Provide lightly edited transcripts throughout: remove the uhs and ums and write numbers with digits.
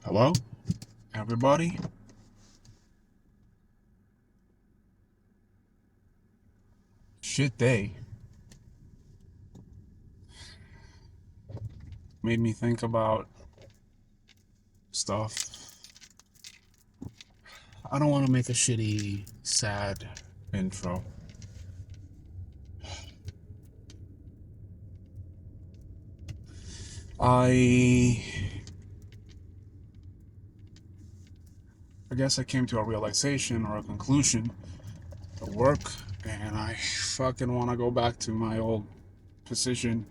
Hello, everybody. Shit day made me think about stuff. I don't want to make a shitty, sad intro. I I guess I came to a realization or a conclusion at work, and I fucking want to go back to my old position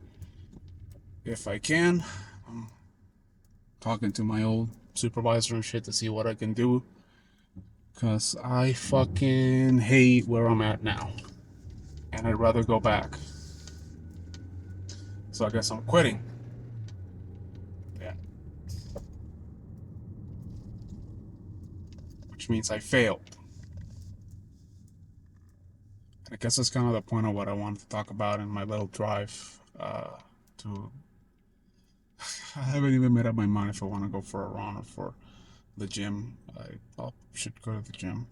if I can. I'm talking to my old supervisor and shit to see what I can do, cause I fucking hate where I'm at now, and I'd rather go back. So I guess I'm quitting. Yeah. Which means I failed. I guess that's kind of the point of what I wanted to talk about in my little drive. To I haven't even made up my mind if I want to go for a run or for the gym. I should go to the gym,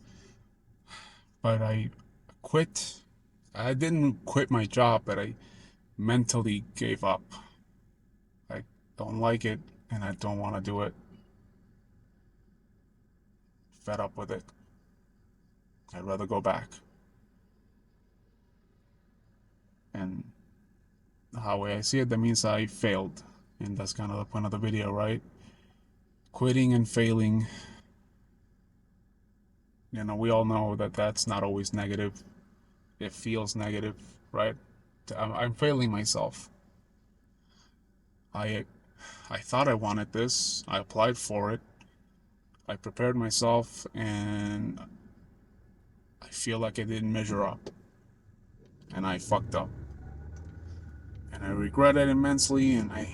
but I quit. I didn't quit my job, but I mentally gave up. I don't like it, and I don't want to do it. Fed up with it. I'd rather go back. And how way I see it, that means I failed. And that's kind of the point of the video, right? Quitting and failing. We all know that that's not always negative. It feels negative, right? I'm failing myself. I I thought I wanted this. I applied for it. I prepared myself, and I feel like I didn't measure up, and I fucked up, and I regret it immensely, and I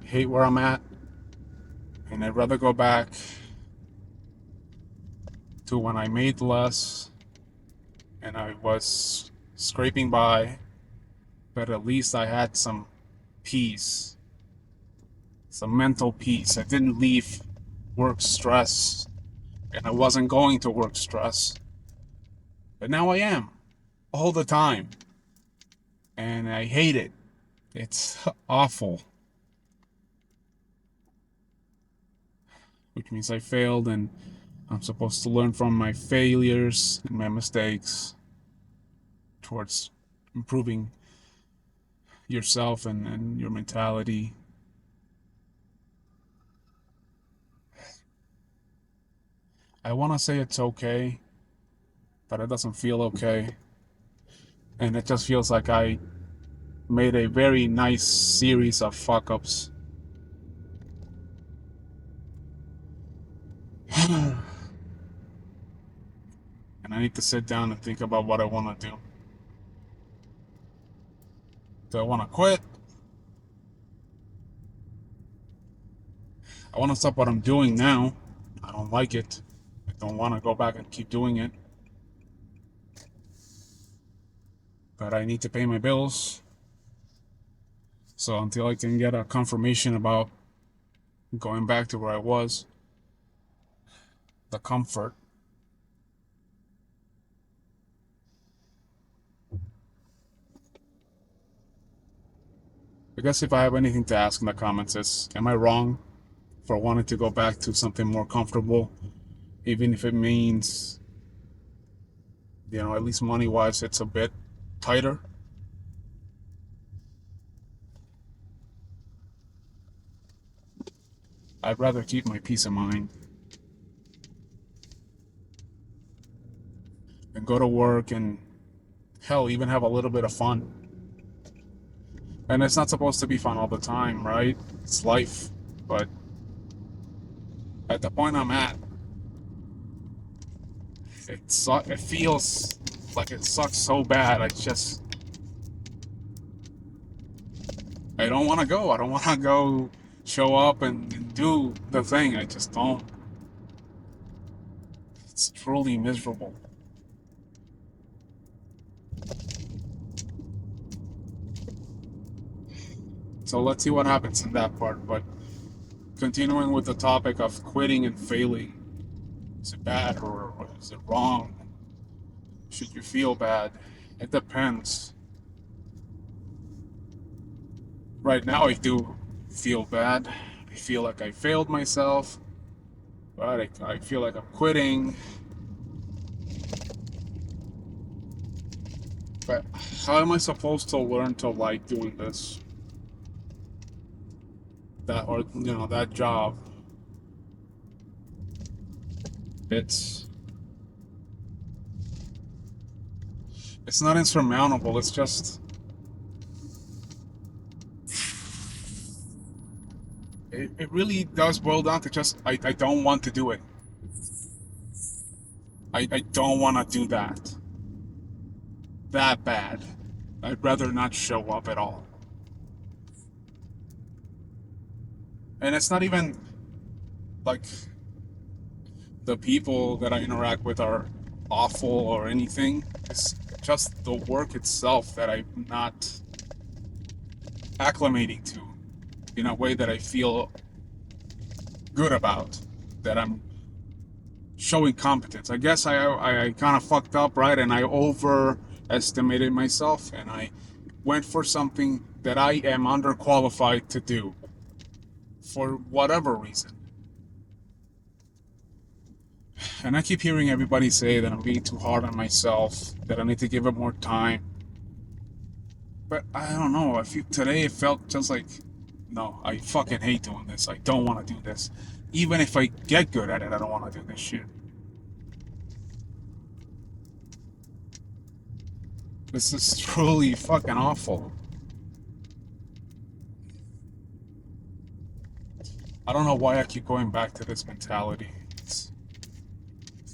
hate where I'm at, and I'd rather go back to when I made less and I was scraping by, but at least I had some peace, some mental peace. I didn't leave work stress, and I wasn't going to work stress. But now I am, all the time, and I hate it. It's awful, which means I failed, and I'm supposed to learn from my failures and my mistakes towards improving yourself and your mentality. I want to say it's okay, but it doesn't feel okay. And it just feels like I made a very nice series of fuck ups. And I need to sit down and think about what I want to do. Do I want to quit? I want to stop what I'm doing now. I don't like it. I don't want to go back and keep doing it. But I need to pay my bills. So until I can get a confirmation about going back to where I was, the comfort. I guess if I have anything to ask in the comments is, am I wrong for wanting to go back to something more comfortable, even if it means, at least money wise, it's a bit tighter? I'd rather keep my peace of mind and go to work and, hell, even have a little bit of fun. And it's not supposed to be fun all the time, right? It's life. But at the point I'm at, it feels like it sucks so bad. I don't want to go. I don't want to go show up and do the thing. I just don't. It's truly miserable. So let's see what happens in that part. But continuing with the topic of quitting and failing. Is it bad or is it wrong? Should you feel bad? It depends. Right now, I do feel bad. I feel like I failed myself. Right? I feel like I'm quitting. But how am I supposed to learn to like doing this? That job. It's it's not insurmountable. It's just it really does boil down to just I don't want to do it. I don't want to do that bad. I'd rather not show up at all. And it's not even like the people that I interact with are awful or anything. It's just the work itself that I'm not acclimating to in a way that I feel good about, that I'm showing competence. I guess I kind of fucked up, right? And I overestimated myself and I went for something that I am underqualified to do for whatever reason. And I keep hearing everybody say that I'm being too hard on myself, that I need to give it more time. But I don't know. Today it felt just like, no, I fucking hate doing this. I don't want to do this. Even if I get good at it, I don't want to do this shit. This is truly fucking awful. I don't know why I keep going back to this mentality. It's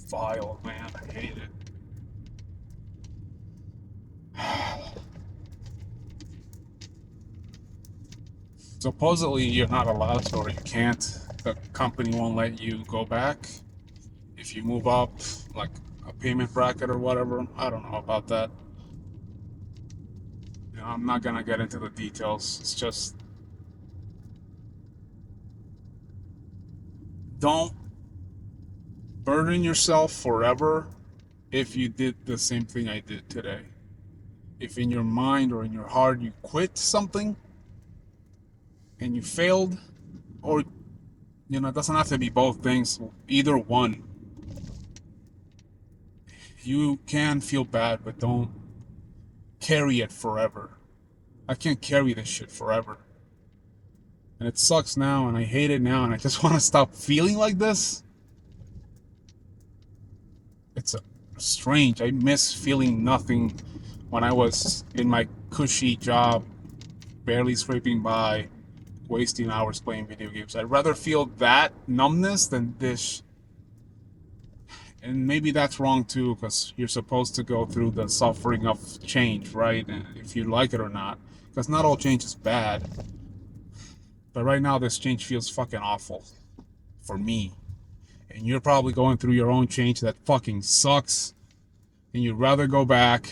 vile, man. I hate it. Supposedly you're not allowed to, or you can't. The company won't let you go back if you move up, like a payment bracket or whatever. I don't know about that. I'm not gonna get into the details. It's just don't burden yourself forever if you did the same thing I did today. If in your mind or in your heart you quit something and you failed, or it doesn't have to be both things, either one. You can feel bad, but don't carry it forever. I can't carry this shit forever. And it sucks now, and I hate it now, and I just want to stop feeling like this. It's strange. I miss feeling nothing when I was in my cushy job, barely scraping by, wasting hours playing video games. I'd rather feel that numbness than this. And maybe that's wrong too, because you're supposed to go through the suffering of change, right? If you like it or not. Because not all change is bad. But right now, this change feels fucking awful. For me. And you're probably going through your own change that fucking sucks. And you'd rather go back.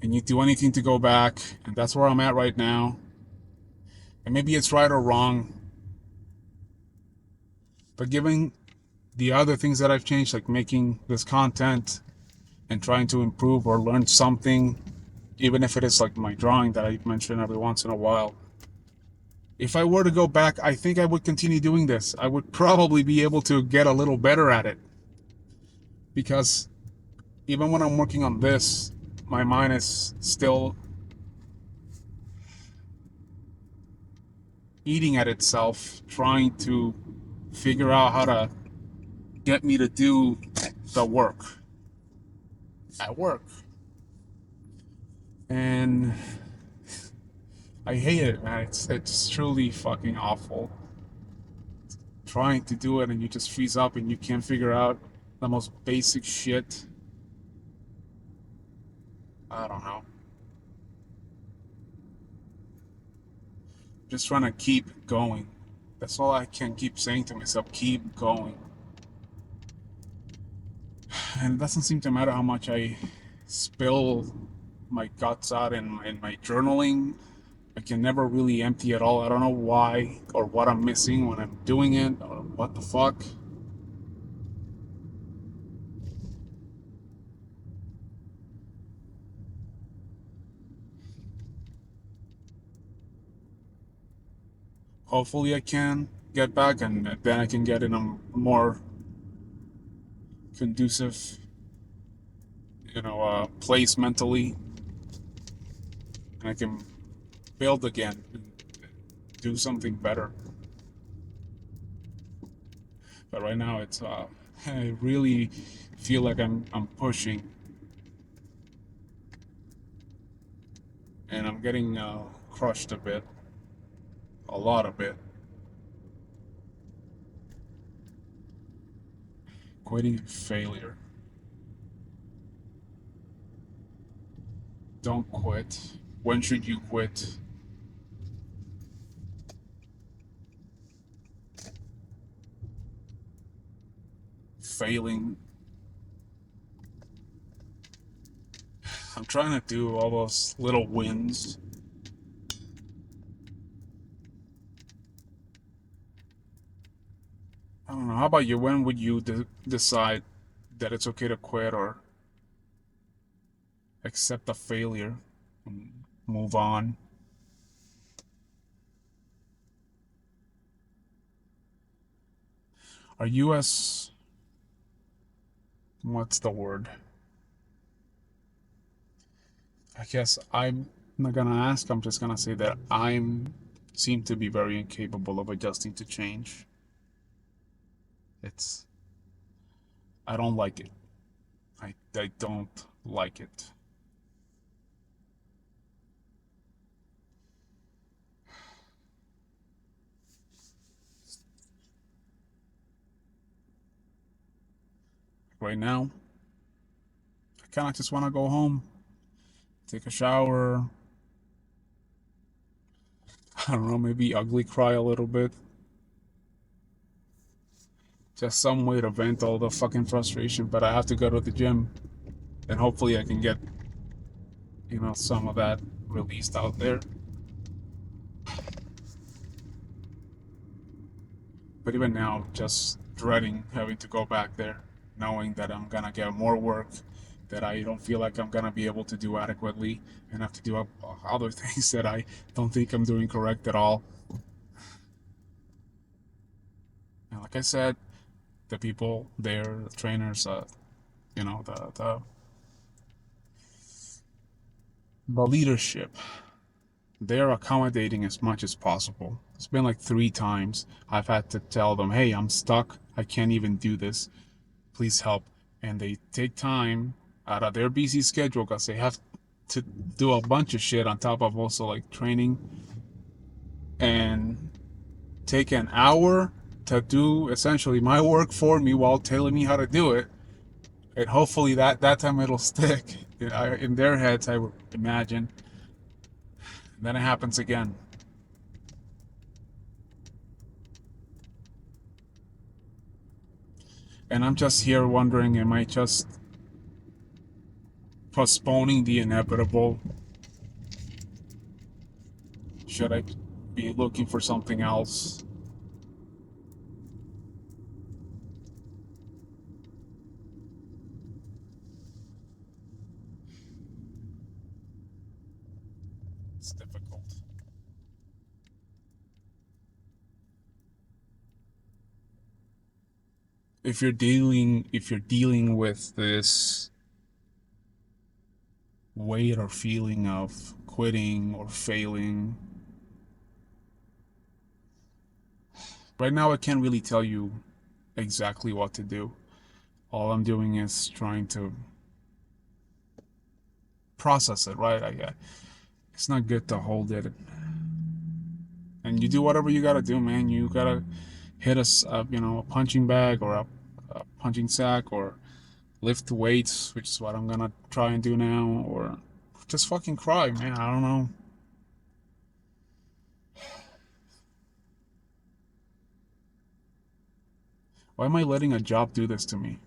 And you do anything to go back. And that's where I'm at right now. And maybe it's right or wrong. But given the other things that I've changed, like making this content and trying to improve or learn something, even if it is like my drawing that I mention every once in a while. If I were to go back, I think I would continue doing this. I would probably be able to get a little better at it. Because even when I'm working on this, my mind is still eating at itself, trying to figure out how to get me to do the work at work. And I hate it, man. It's truly fucking awful. Trying to do it and you just freeze up and you can't figure out the most basic shit. I don't know. Just trying to keep going. That's all I can keep saying to myself. Keep going. And it doesn't seem to matter how much I spill my guts out in my journaling. I can never really empty at all. I don't know why or what I'm missing when I'm doing it or what the fuck. Hopefully I can get back and then I can get in a more conducive, place mentally, and I can build again and do something better. But right now it's I really feel like I'm pushing and I'm getting crushed a bit, a lot of it. Quitting failure. Don't quit. When should you quit? Failing. I'm trying to do all those little wins. I don't know. How about you? When would you decide that it's okay to quit or accept a failure and move on? Are you as, what's the word? I guess I'm not gonna ask. I'm just gonna say that I'm seem to be very incapable of adjusting to change. It's I don't like it. I don't like it. Right now, I kind of just want to go home, take a shower. I don't know, maybe ugly cry a little bit. Just some way to vent all the fucking frustration. But I have to go to the gym, and hopefully I can get some of that released out there. But even now, I'm just dreading having to go back there, knowing that I'm gonna get more work that I don't feel like I'm gonna be able to do adequately, and have to do other things that I don't think I'm doing correct at all. And like I said, the people there, the trainers, the leadership, they're accommodating as much as possible. It's been like 3 times I've had to tell them, hey, I'm stuck. I can't even do this. Please help. And they take time out of their busy schedule because they have to do a bunch of shit on top of also like training and take an hour to do essentially my work for me while telling me how to do it. And hopefully that time it'll stick in their heads, I would imagine. And then it happens again. And I'm just here wondering, am I just postponing the inevitable? Should I be looking for something else? It's difficult. If you're dealing with this weight or feeling of quitting or failing, right now I can't really tell you exactly what to do. All I'm doing is trying to process it, right? It's not good to hold it. And you do whatever you gotta do, man. You gotta hit a punching bag or a punching sack or lift weights, which is what I'm gonna try and do now, or just fucking cry, man. I don't know. Why am I letting a job do this to me?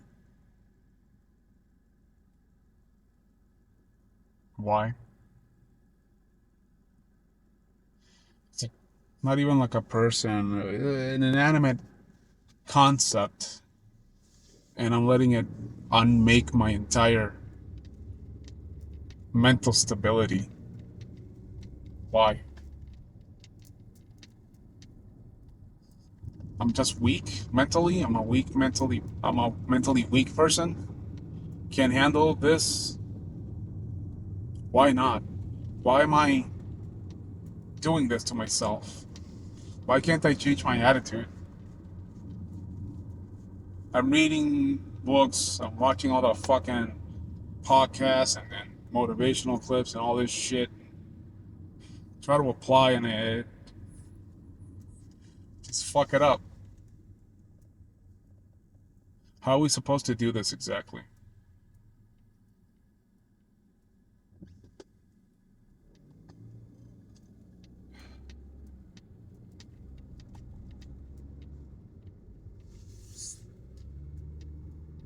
Why? not even like a person, an inanimate concept, and I'm letting it unmake my entire mental stability. Why? I'm just weak mentally. I'm a mentally weak person. Can't handle this. Why not? Why am I doing this to myself? Why can't I change my attitude? I'm reading books, I'm watching all the fucking podcasts and motivational clips and all this shit. Try to apply and it just fuck it up. How are we supposed to do this exactly?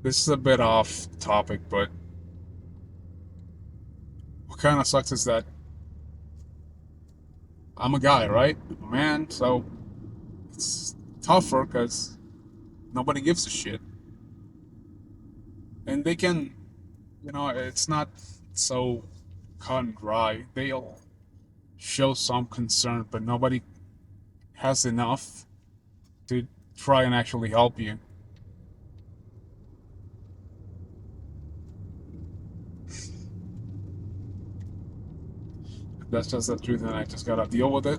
This is a bit off topic, but what kind of sucks is that I'm a guy, right? I'm a man, so it's tougher because nobody gives a shit. And they can, it's not so cut and dry. They'll show some concern, but nobody has enough to try and actually help you. That's just the truth, and I just gotta deal with it.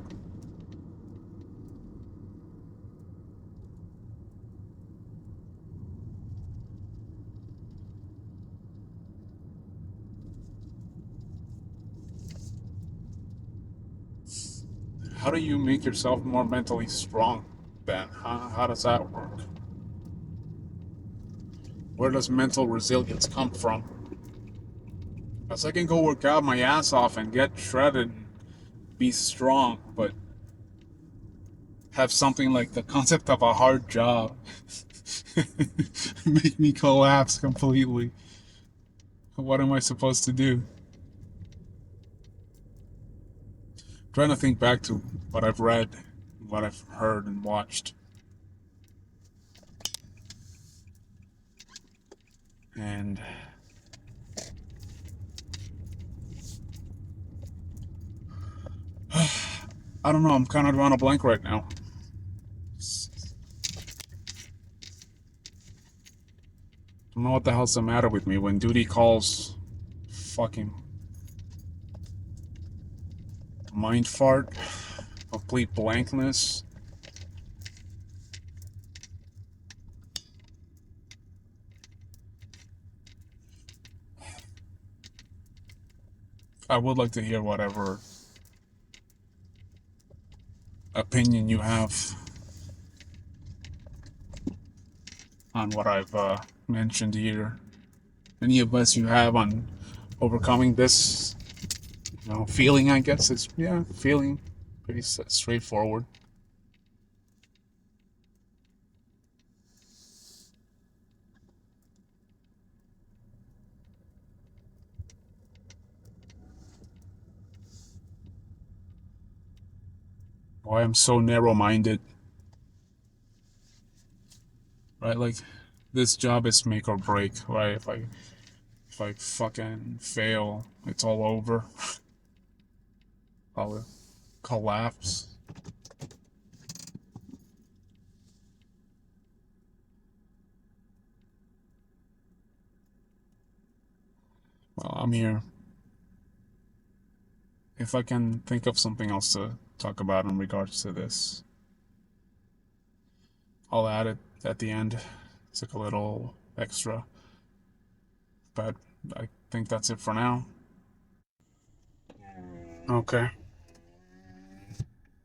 How do you make yourself more mentally strong, Ben? How does that work? Where does mental resilience come from? Because I can go work out my ass off and get shredded and be strong, but have something like the concept of a hard job make me collapse completely. What am I supposed to do? I'm trying to think back to what I've read, what I've heard and watched. And I don't know, I'm kind of drawing a blank right now. I don't know what the hell's the matter with me when duty calls. Fucking mind fart, complete blankness. I would like to hear whatever opinion you have on what I've mentioned here. Any advice you have on overcoming this, feeling? I guess it's feeling pretty straightforward. Why I'm so narrow-minded, right? Like this job is make or break, right? If I fucking fail, it's all over. I'll collapse. Well, I'm here. If I can think of something else to talk about in regards to this, I'll add it at the end. It's like a little extra. But I think that's it for now. Okay.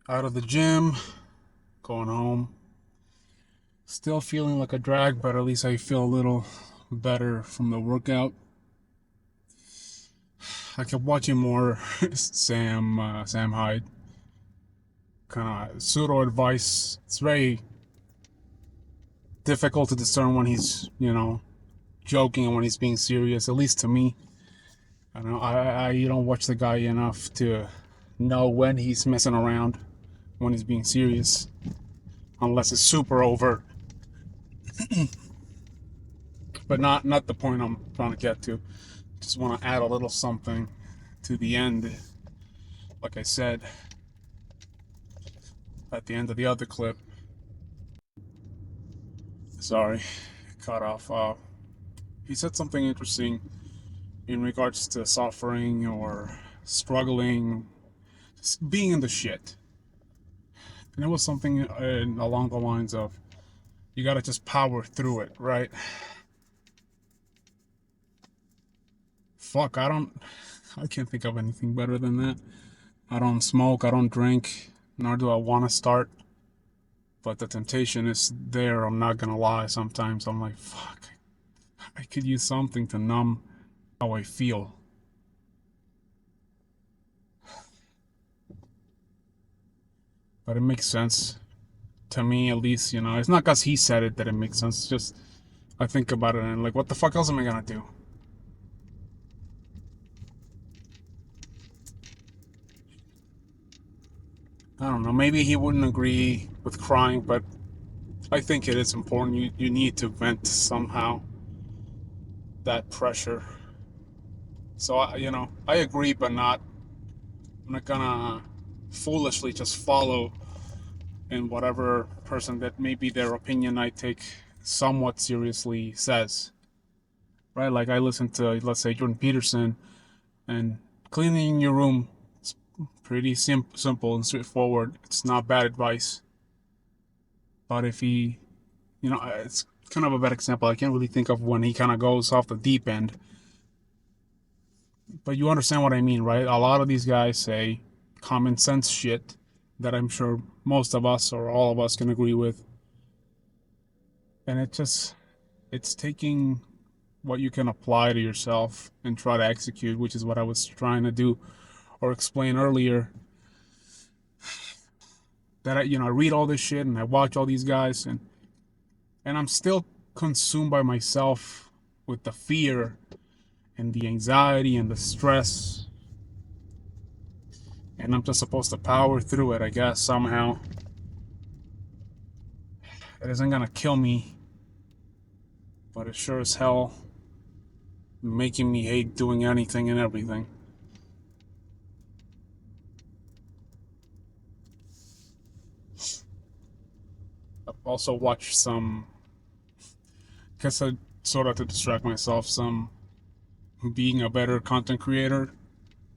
Out of the gym, going home. Still feeling like a drag, but at least I feel a little better from the workout. I kept watching more Sam Hyde. Kind of pseudo advice. It's very difficult to discern when he's, joking and when he's being serious, at least to me. I don't know. I you don't watch the guy enough to know when he's messing around when he's being serious, unless it's super overt. But not the point I'm trying to get to. Just want to add a little something to the end. Like I said at the end of the other clip. Sorry, cut off. He said something interesting in regards to suffering or struggling, just being in the shit. And it was something along the lines of, you gotta just power through it, right? Fuck, I can't think of anything better than that. I don't smoke, I don't drink, nor do I want to start. But the temptation is there, I'm not gonna lie. Sometimes I'm like, fuck, I could use something to numb how I feel. But it makes sense. To me, at least, you know, it's not because he said it that it makes sense. It's just, I think about it and like, what the fuck else am I gonna do? I don't know. Maybe he wouldn't agree with crying, but I think it is important. You need to vent somehow that pressure. So I agree, but I'm not gonna foolishly just follow in whatever person that maybe their opinion I take somewhat seriously says. Right? Like I listen to, let's say, Jordan Peterson, and cleaning your room is pretty simple and straightforward. It's not bad advice. But if he, it's kind of a bad example. I can't really think of when he kind of goes off the deep end. But you understand what I mean, right? A lot of these guys say common sense shit that I'm sure most of us or all of us can agree with. And it's taking what you can apply to yourself and try to execute, which is what I was trying to do or explain earlier. That I read all this shit and I watch all these guys, and I'm still consumed by myself with the fear and the anxiety and the stress. And I'm just supposed to power through it, I guess, somehow. It isn't gonna kill me, but it sure as hell making me hate doing anything and everything. I've also watched some, I guess I sort of to distract myself, some being a better content creator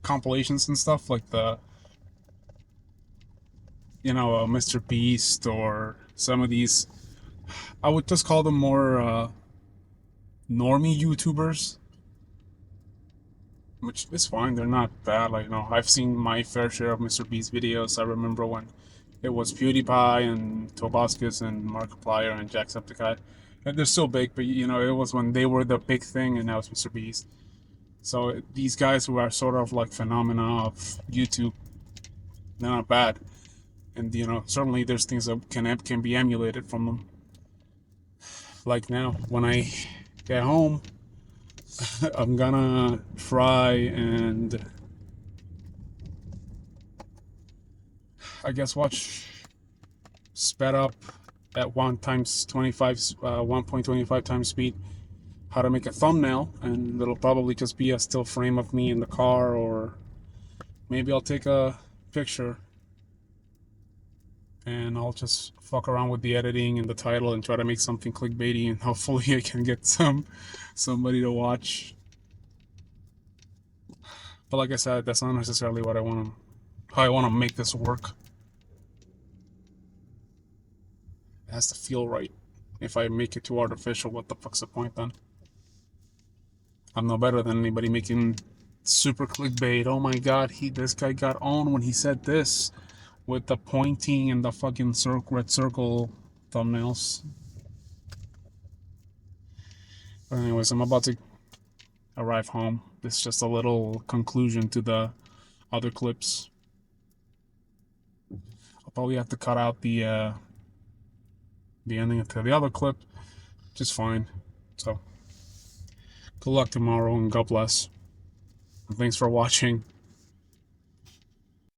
compilations and stuff, like the Mr. Beast, or some of these, I would just call them more normie YouTubers, which is fine. They're not bad. Like, I've seen my fair share of Mr. Beast videos. I remember when it was PewDiePie and Tobuscus and Markiplier and Jacksepticeye. And they're still big, but it was when they were the big thing, and now it's Mr. Beast. So these guys who are sort of like phenomena of YouTube, they're not bad. And certainly there's things that can be emulated from them. Like now, when I get home, I'm gonna try and I guess watch sped up at 1.25 times speed how to make a thumbnail, and it'll probably just be a still frame of me in the car, or maybe I'll take a picture and I'll just fuck around with the editing and the title and try to make something clickbaity, and hopefully I can get somebody to watch. But like I said, that's not necessarily what how I want to make this work. It has to feel right. If I make it too artificial, what the fuck's the point then? I'm no better than anybody making super clickbait. Oh my god, this guy got owned when he said this, with the pointing and the fucking red circle thumbnails. But anyways, I'm about to arrive home. This is just a little conclusion to the other clips. I'll probably have to cut out the ending to the other clip, which is fine. So, good luck tomorrow and God bless. And thanks for watching.